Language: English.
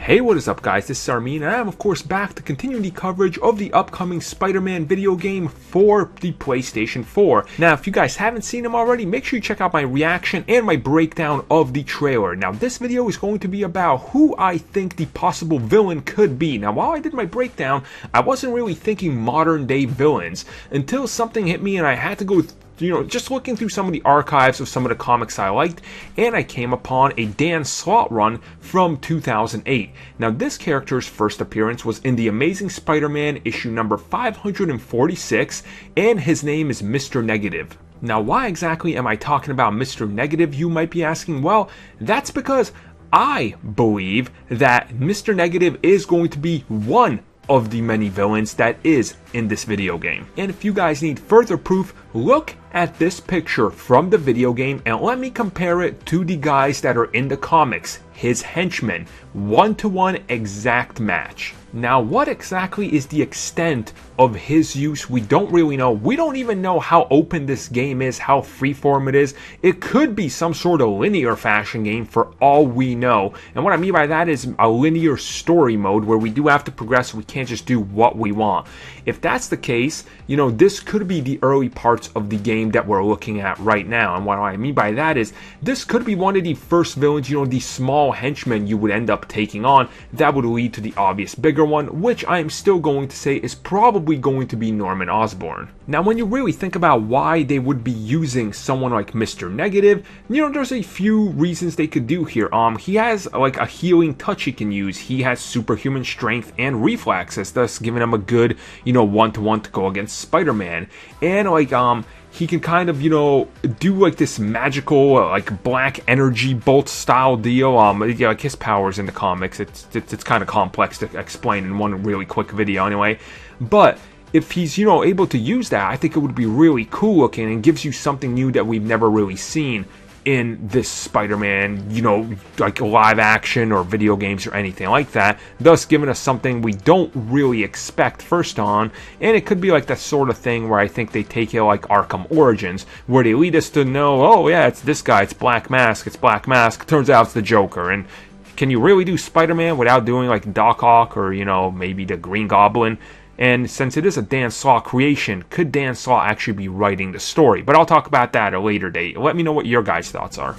Hey, what is up guys, this is Armin, and I am of course back to continue the coverage of the upcoming Spider-Man video game for the PlayStation 4. Now, if you guys haven't seen them already, make sure you check out my reaction and my breakdown of the trailer. Now, this video is going to be about who I think the possible villain could be. Now, while I did my breakdown, I wasn't really thinking modern day villains until something hit me and I had to go just looking through some of the archives of some of the comics I liked, and I came upon a Dan Slott run from 2008. Now, this character's first appearance was in The Amazing Spider-Man issue number 546, and his name is Mr. Negative. Now, why exactly am I talking about Mr. Negative, you might be asking? Well, that's because I believe that Mr. Negative is going to be one of the many villains that is in this video game. And if you guys need further proof, look at this picture from the video game and let me compare it to the guys that are in the comics, his henchmen, one-to-one exact match. Now, what exactly is the extent of his use? We don't really know. We don't even know how open this game is, how freeform it is. It could be some sort of linear fashion game for all we know. And what I mean by that is a linear story mode where we do have to progress. We can't just do what we want. If that's the case, this could be the early parts of the game that we're looking at right now. And what I mean by that is this could be one of the first villains, the small henchmen you would end up taking on that would lead to the obvious bigger one, which I am still going to say is probably going to be Norman Osborn. Now, when you really think about why they would be using someone like Mr. Negative, there's a few reasons they could do here. He has like a healing touch he can use. He has superhuman strength and reflexes, thus giving him a good, one-to-one to go against Spider-Man. And he can kind of, do like this magical, like black energy bolt style deal. Like his powers in the comics, it's kind of complex to explain in one really quick video anyway. But if he's, able to use that, I think it would be really cool looking and gives you something new that we've never really seen in this Spider-Man, like live action or video games or anything like that, thus giving us something we don't really expect first on. And it could be like that sort of thing where I think they take it like Arkham Origins, where they lead us to know, oh yeah, it's this guy, it's Black Mask, turns out it's the Joker. And can you really do Spider-Man without doing like Doc Ock or, maybe the Green Goblin? And since it is a Dan Slott creation, could Dan Slott actually be writing the story? But I'll talk about that at a later date. Let me know what your guys' thoughts are.